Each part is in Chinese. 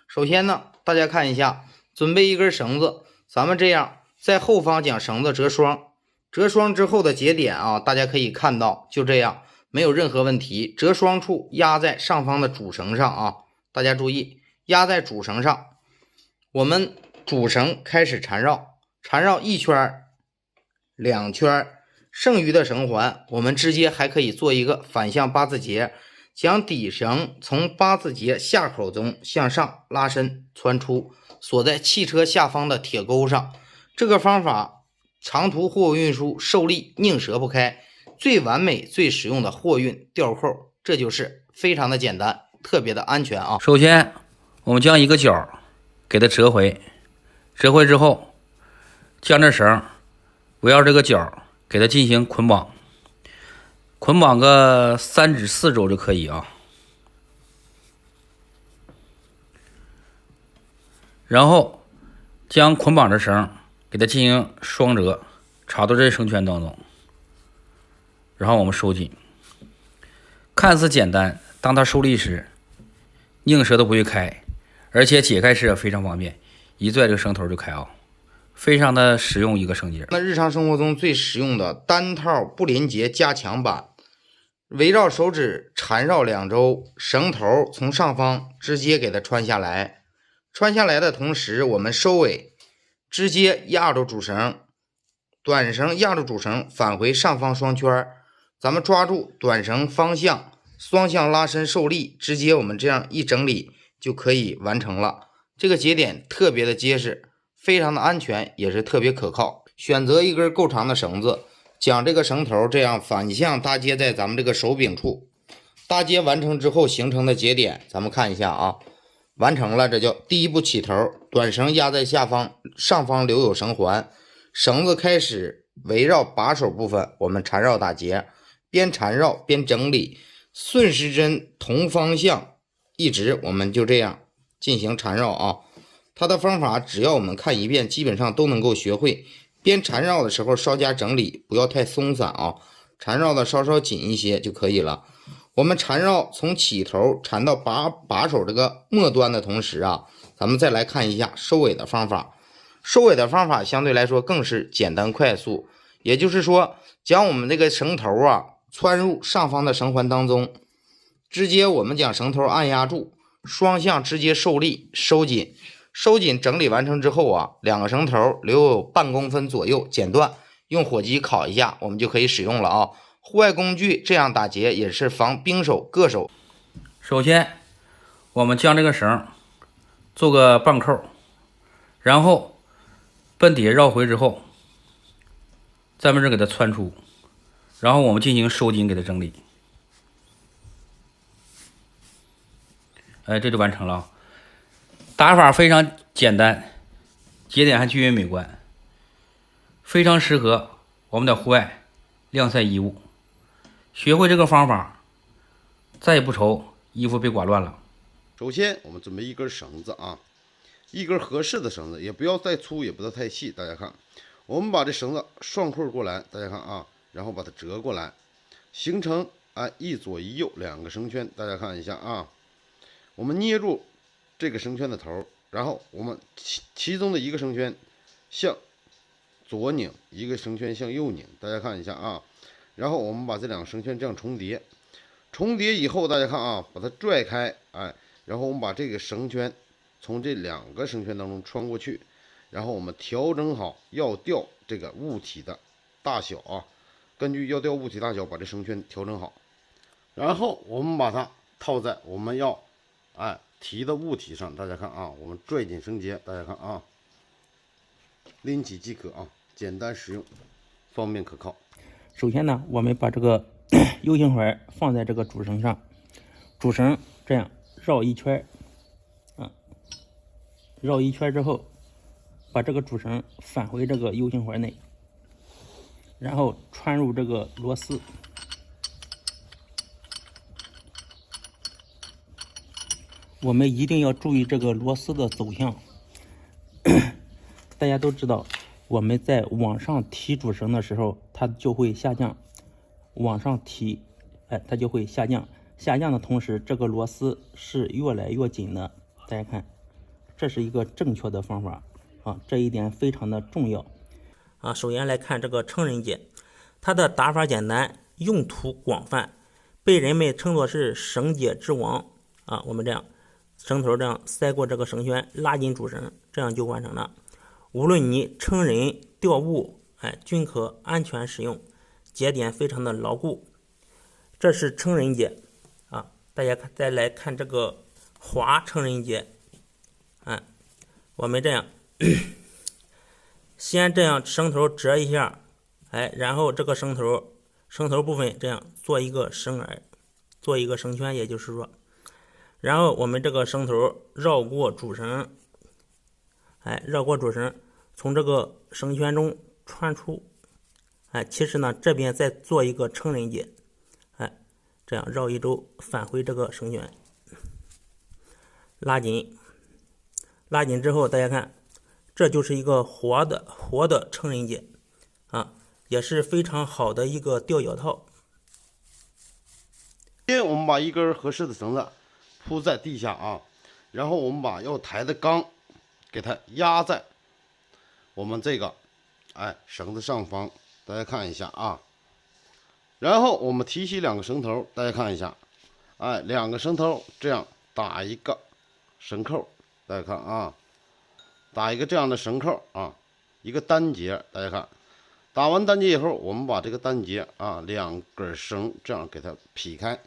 首先呢，大家看一下，准备一根绳子，咱们这样在后方将绳子折双，折双之后的节点啊，大家可以看到，就这样没有任何问题。折双处压在上方的主绳上啊，大家注意，压在主绳上，我们主绳开始缠绕，缠绕一圈、两圈，剩余的绳环我们直接还可以做一个反向八字结。将底绳从八字结下口中向上拉伸穿出，锁在汽车下方的铁钩上。这个方法长途货物运输受力拧折不开，最完美最实用的货运吊扣，这就是非常的简单，特别的安全啊。首先我们将一个角给它折回，折回之后将这绳围绕这个角给它进行捆绑，捆绑个3至4周就可以啊。然后将捆绑的绳给它进行双折，插到这绳圈当中，然后我们收紧。看似简单，当它受力时，拧折都不会开，而且解开时也非常方便，一拽这个绳头就开啊，非常的实用一个绳结。那日常生活中最实用的单套不连结加强版，围绕手指缠绕2周，绳头从上方直接给它穿下来。穿下来的同时，我们收尾直接压住主绳，短绳压住主绳，返回上方双圈，咱们抓住短绳方向，双向拉伸受力，直接我们这样一整理就可以完成了。这个节点特别的结实，非常的安全，也是特别可靠。选择一根够长的绳子，将这个绳头这样反向搭接在咱们这个手柄处，搭接完成之后形成的节点，咱们看一下啊，完成了，这叫第一步起头，短绳压在下方，上方留有绳环，绳子开始围绕把手部分我们缠绕打结，边缠绕边整理，顺时针同方向一直我们就这样进行缠绕啊。它的方法只要我们看一遍，基本上都能够学会。边缠绕的时候稍加整理，不要太松散啊，缠绕的稍紧一些就可以了。我们缠绕从起头缠到把手这个末端的同时啊，咱们再来看一下收尾的方法。收尾的方法相对来说更是简单快速，也就是说，将我们这个绳头啊穿入上方的绳环当中，直接我们将绳头按压住，双向直接受力收紧。收紧整理完成之后啊，两个绳头留有半公分左右剪断，用火机烤一下，我们就可以使用了啊。户外工具这样打结也是防冰手硌手。首先我们将这个绳做个半扣，然后奔底下绕回之后，咱们这给它穿出，然后我们进行收紧给它整理。这就完成了。打法非常简单，节点还均匀美观，非常适合我们在户外晾晒衣物。学会这个方法，再也不愁衣服被刮乱了。首先我们准备一根绳子啊，一根合适的绳子，也不要太粗也不要太细。大家看，我们把这绳子双扣过来，大家看啊，然后把它折过来，形成一左一右2个绳圈。大家看一下啊，我们捏住这个绳圈的头，然后我们其中的一个绳圈向左拧，一个绳圈向右拧。大家看一下啊，然后我们把这2个绳圈这样重叠，重叠以后大家看啊，把它拽开，然后我们把这个绳圈从这2个绳圈当中穿过去，然后我们调整好要吊这个物体的大小啊，根据要吊物体大小把这绳圈调整好，然后我们把它套在我们要提的物体上。大家看啊，我们拽紧绳结，大家看啊，拎起即可啊，简单实用，方便可靠。首先呢，我们把这个U 型环放在这个主绳上，主绳这样绕一圈，绕一圈之后，把这个主绳返回这个 U 型环内，然后穿入这个螺丝。我们一定要注意这个螺丝的走向。大家都知道，我们在往上提主绳的时候，它就会下降；往上提，它就会下降。下降的同时，这个螺丝是越来越紧的。大家看，这是一个正确的方法啊，这一点非常的重要啊。首先来看这个成人结，它的打法简单，用途广泛，被人们称作是绳结之王啊。我们这样绳头这样塞过这个绳圈，拉紧主绳，这样就完成了。无论你成人钓物，均可安全使用，结点非常的牢固。这是成人结啊，大家再来看这个滑成人结，我们这样先这样绳头折一下，然后这个绳头部分这样做一个绳耳，做一个绳圈，也就是说，然后我们这个绳头绕过主绳，绕过主绳，从这个绳圈中穿出，其实呢这边再做一个成人结，这样绕一周返回这个绳圈，拉紧之后，大家看，这就是一个活的成人结啊，也是非常好的一个钓脚套。先我们把一根合适的绳子铺在地下啊，然后我们把要抬的缸给它压在我们这个绳子上方，大家看一下啊。然后我们提起两个绳头，大家看一下，两个绳头这样打一个绳扣，大家看啊，打一个这样的绳扣啊，一个单节，大家看，打完单节以后，我们把这个单节两根绳这样给它劈开，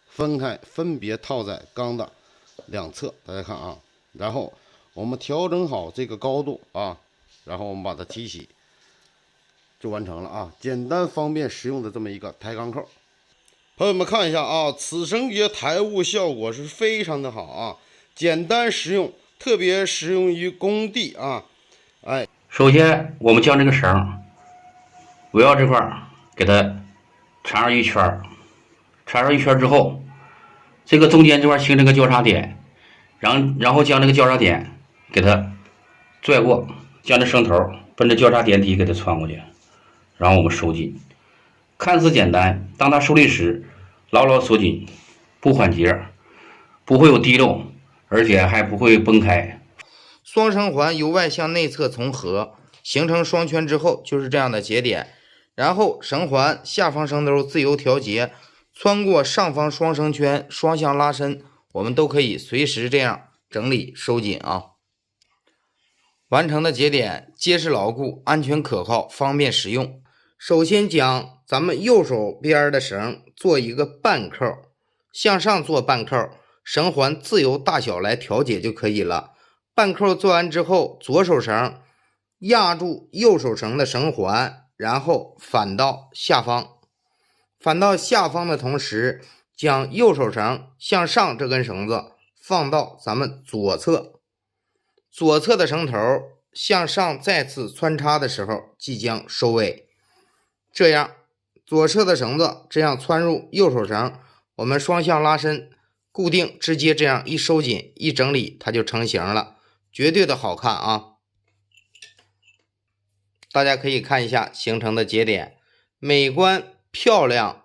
分开，分别套在缸的两侧，大家看啊，然后我们调整好这个高度啊，然后我们把它提起，就完成了啊，简单方便实用的这么一个抬缸扣。朋友们看一下啊，此绳结抬物效果是非常的好啊，简单实用，特别适用于工地啊。首先我们将这个绳围绕这块给它缠上一圈，缠上一圈之后，这个中间这块形成个交叉点，然后将这个交叉点给它拽过，将这绳头奔着交叉点底给它穿过去，然后我们收紧。看似简单，当它收力时牢牢锁紧，不缓结，不会有滴漏，而且还不会崩开。双绳环由外向内侧从合，形成双圈之后就是这样的节点，然后绳环下方绳头自由调节，穿过上方双绳圈，双向拉伸，我们都可以随时这样整理收紧啊。完成的节点结实牢固，安全可靠，方便使用。首先将咱们右手边的绳做一个半扣，向上做半扣，绳环自由大小来调节就可以了。半扣做完之后，左手绳压住右手绳的绳环，然后反到下方。反到下方的同时，将右手绳向上这根绳子放到咱们左侧，左侧的绳头向上再次穿插的时候即将收尾。这样左侧的绳子这样穿入右手绳，我们双向拉伸固定，直接这样一收紧一整理，它就成型了，绝对的好看啊！大家可以看一下形成的节点，美观漂亮。